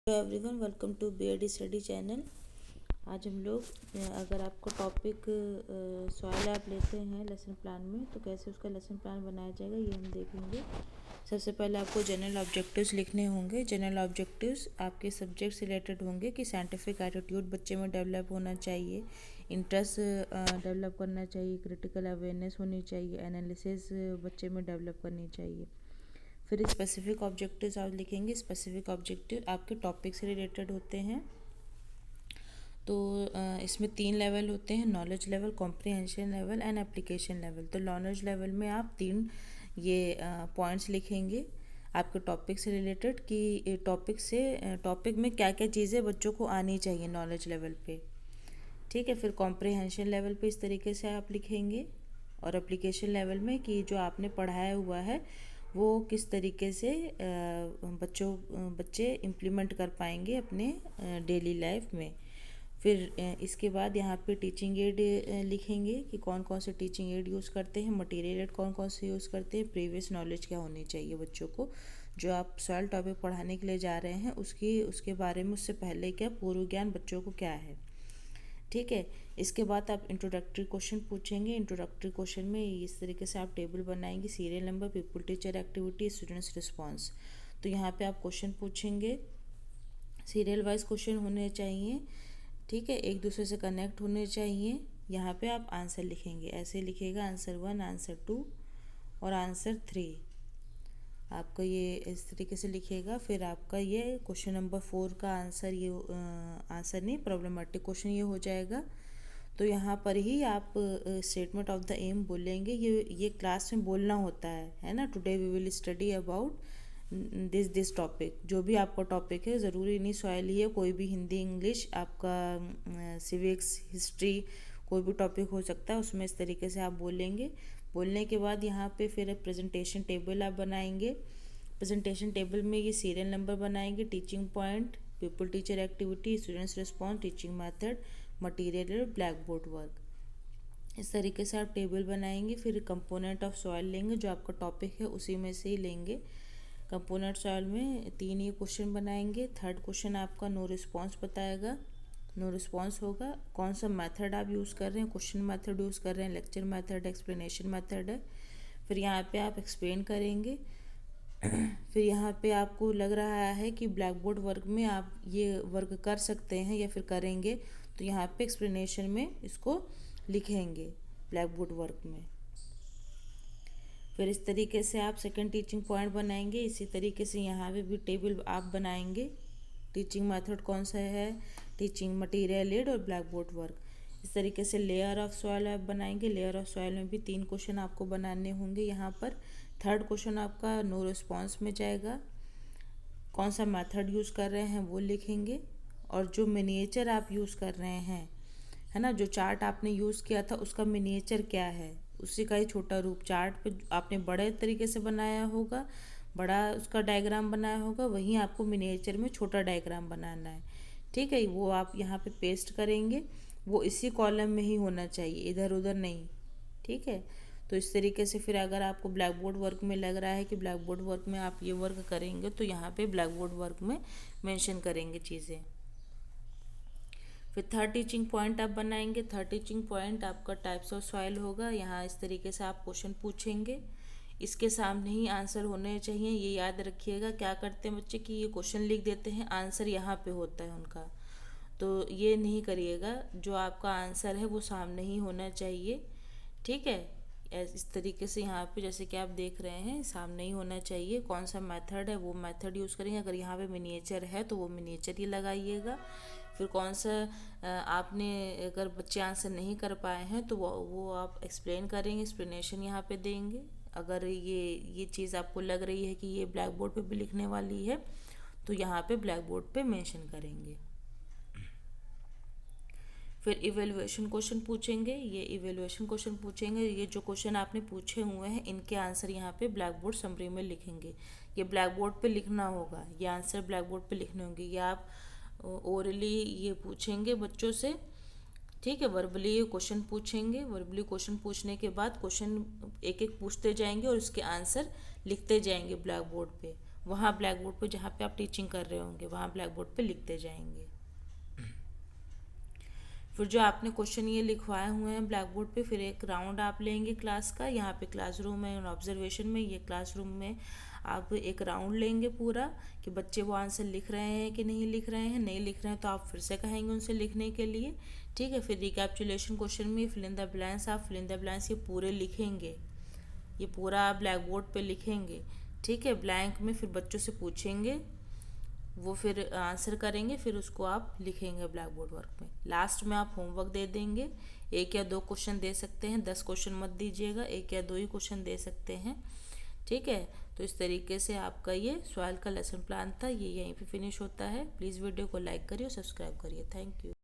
Hello everyone, welcome to BEd study channel. आज हम लोग अगर आपको टॉपिक सॉइल आप लेते हैं लेसन प्लान में तो कैसे उसका लेसन प्लान बनाया जाएगा ये हम देखेंगे। सबसे पहले आपको जनरल ऑब्जेक्टिव्स लिखने होंगे। जनरल ऑब्जेक्टिव्स आपके सब्जेक्ट से रिलेटेड होंगे कि साइंटिफिक एटीट्यूड बच्चे में डेवलप होना चाहिए, इंटरेस्ट डेवलप करना चाहिए, क्रिटिकल अवेयरनेस होनी चाहिए, एनालिसिस बच्चे में डेवलप करनी चाहिए। फिर स्पेसिफिक ऑब्जेक्टिव्स आप लिखेंगे। स्पेसिफिक ऑब्जेक्टिव आपके टॉपिक से रिलेटेड होते हैं। तो इसमें 3 लेवल होते हैं: knowledge level, comprehension level and application level. तो नॉलेज लेवल में आप 3 ये पॉइंट्स लिखेंगे आपके टॉपिक से रिलेटेड कि टॉपिक में क्या क्या चीज़ें बच्चों को आनी चाहिए नॉलेज लेवल पे। ठीक है। फिर कॉम्प्रिहेंशन लेवल पे इस तरीके से आप लिखेंगे, और एप्लीकेशन लेवल में कि जो आपने पढ़ाया हुआ है वो किस तरीके से बच्चे इम्प्लीमेंट कर पाएंगे अपने डेली लाइफ में। फिर इसके बाद यहाँ पे टीचिंग एड लिखेंगे कि कौन कौन से टीचिंग एड यूज़ करते हैं, मटेरियल एड कौन कौन से यूज़ करते हैं, प्रीवियस नॉलेज क्या होनी चाहिए बच्चों को। जो आप सॉइल टॉपिक पढ़ाने के लिए जा रहे हैं उसके बारे में उससे पहले क्या पूर्व ज्ञान बच्चों को क्या है। ठीक है। इसके बाद आप इंट्रोडक्टरी क्वेश्चन पूछेंगे। इंट्रोडक्टरी क्वेश्चन में इस तरीके से आप टेबल बनाएंगे: serial number, people teacher activity, students response. तो यहाँ पे आप क्वेश्चन पूछेंगे, सीरियल वाइज क्वेश्चन होने चाहिए। ठीक है, एक दूसरे से कनेक्ट होने चाहिए। यहाँ पे आप आंसर लिखेंगे, ऐसे लिखेगा आंसर 1, आंसर 2 और आंसर 3। आपका ये इस तरीके से लिखेगा। फिर आपका ये क्वेश्चन नंबर 4 का आंसर आंसर नहीं, प्रॉब्लमेटिक क्वेश्चन ये हो जाएगा। तो यहाँ पर ही आप स्टेटमेंट ऑफ द एम बोलेंगे। ये क्लास में बोलना होता है ना। Today we will study about this topic. जो भी आपका टॉपिक है, ज़रूरी नहीं सॉइल ही है, कोई भी हिंदी, इंग्लिश, आपका सिविक्स, हिस्ट्री, कोई भी टॉपिक हो सकता है, उसमें इस तरीके से आप बोलेंगे। बोलने के बाद यहाँ पे फिर प्रेजेंटेशन टेबल आप बनाएंगे। प्रेजेंटेशन टेबल में ये सीरियल नंबर बनाएंगे, teaching point, people teacher activity, students response, teaching method, material, black board work. इस तरीके से आप टेबल बनाएंगे। फिर कंपोनेंट ऑफ सॉइल लेंगे, जो आपका टॉपिक है उसी में से ही लेंगे। कंपोनेंट सॉइल में 3 ये क्वेश्चन बनाएंगे। थर्ड क्वेश्चन आपका नो रिस्पॉन्स बताएगा, नो रिस्पॉन्स होगा। कौन सा मेथड आप यूज़ कर रहे हैं, क्वेश्चन मेथड यूज़ कर रहे हैं, लेक्चर मेथड, एक्सप्लेनेशन मेथड है। फिर यहाँ पे आप एक्सप्लेन करेंगे। फिर यहाँ पे आपको लग रहा है कि ब्लैक बोर्ड वर्क में आप ये वर्क कर सकते हैं या फिर करेंगे, तो यहाँ पे एक्सप्लेनेशन में इसको लिखेंगे ब्लैक बोर्ड वर्क में। फिर इस तरीके से आप सेकंड टीचिंग पॉइंट बनाएंगे। इसी तरीके से यहाँ पे भी टेबल आप बनाएंगे। टीचिंग मेथड कौन सा है, टीचिंग मटेरियल एड और ब्लैक बोर्ड वर्क। इस तरीके से लेयर ऑफ सॉइल आप बनाएंगे। लेयर ऑफ सॉइल में भी 3 क्वेश्चन आपको बनाने होंगे। यहाँ पर थर्ड क्वेश्चन आपका नो रिस्पॉन्स में जाएगा। कौन सा मेथड यूज़ कर रहे हैं वो लिखेंगे, और जो मिनिएचर आप यूज़ कर रहे हैं, है ना, जो चार्ट आपने यूज़ किया था उसका मिनिएचर क्या है, उसी का ही छोटा रूप। चार्ट पे आपने बड़े तरीके से बनाया होगा, बड़ा उसका डायग्राम बनाया होगा, वहीं आपको मिनिएचर में छोटा डायग्राम बनाना है। ठीक है, वो आप यहाँ पे पेस्ट करेंगे। वो इसी कॉलम में ही होना चाहिए, इधर उधर नहीं। ठीक है। तो इस तरीके से फिर अगर आपको ब्लैक बोर्ड वर्क में लग रहा है कि ब्लैक बोर्ड वर्क में आप ये वर्क करेंगे, तो यहाँ पे ब्लैक बोर्ड वर्क में मेंशन करेंगे चीज़ें। फिर थर्ड टीचिंग पॉइंट आप बनाएंगे। थर्ड टीचिंग पॉइंट आपका टाइप्स ऑफ सॉइल होगा। यहाँ इस तरीके से आप क्वेश्चन पूछेंगे, इसके सामने ही आंसर होने चाहिए। ये याद रखिएगा, क्या करते हैं बच्चे कि ये क्वेश्चन लिख देते हैं, आंसर यहाँ पे होता है उनका, तो ये नहीं करिएगा। जो आपका आंसर है वो सामने ही होना चाहिए। ठीक है। इस तरीके से यहाँ पे जैसे कि आप देख रहे हैं सामने ही होना चाहिए। कौन सा मेथड है वो मेथड यूज़ करेंगे। अगर यहाँ पे मिनिएचर है तो वो मिनिएचर ही लगाइएगा। फिर कौन सा आपने अगर बच्चे आंसर नहीं कर पाए हैं तो वो आप एक्सप्लेन करेंगे, एक्सप्लेनेशन यहाँ पे देंगे। अगर ये चीज़ आपको लग रही है कि ये ब्लैक बोर्ड पे भी लिखने वाली है तो यहाँ पे ब्लैक बोर्ड पे मेंशन करेंगे। फिर इवेलुएशन क्वेश्चन पूछेंगे। ये इवेलुएशन क्वेश्चन पूछेंगे, ये जो क्वेश्चन आपने पूछे हुए हैं इनके आंसर यहाँ पे ब्लैक बोर्ड समरी में लिखेंगे। ये ब्लैक बोर्ड पे लिखना होगा, ये आंसर ब्लैक बोर्ड पे लिखने होंगे। ये आप ओरली ये पूछेंगे बच्चों से। ठीक है, वर्बली ये क्वेश्चन पूछेंगे। वर्बली क्वेश्चन पूछने के बाद क्वेश्चन एक एक पूछते जाएंगे और उसके आंसर लिखते जाएंगे ब्लैक बोर्ड पे। वहाँ ब्लैक बोर्ड पर जहाँ पे आप टीचिंग कर रहे होंगे वहाँ ब्लैक बोर्ड पे लिखते जाएंगे। फिर जो आपने क्वेश्चन ये लिखवाए हुए हैं ब्लैक बोर्ड पे, फिर एक राउंड आप लेंगे क्लास का। यहाँ पे क्लासरूम है ऑब्जर्वेशन में, ये क्लासरूम में आप एक राउंड लेंगे पूरा कि बच्चे वो आंसर लिख रहे हैं कि नहीं लिख रहे हैं। नहीं लिख रहे हैं तो आप फिर से कहेंगे उनसे लिखने के लिए, ठीक है। फिर रिकैप्चुलेशन क्वेश्चन में फिल इन द ब्लैंक्स, आप फिल इन द ब्लैंक्स ये पूरे लिखेंगे, ये पूरा आप ब्लैक बोर्ड पे लिखेंगे, ठीक है। ब्लैंक में फिर बच्चों से पूछेंगे, वो फिर आंसर करेंगे, फिर उसको आप लिखेंगे ब्लैक बोर्ड वर्क में। लास्ट में आप होमवर्क दे देंगे, 1 या 2 क्वेश्चन दे सकते हैं, 10 क्वेश्चन मत दीजिएगा, 1 या 2 ही क्वेश्चन दे सकते हैं, ठीक है। तो इस तरीके से आपका ये सॉइल का लेसन प्लान था, ये यहीं पे फिनिश होता है। प्लीज़ वीडियो को लाइक करिए और सब्सक्राइब करिए। Thank you.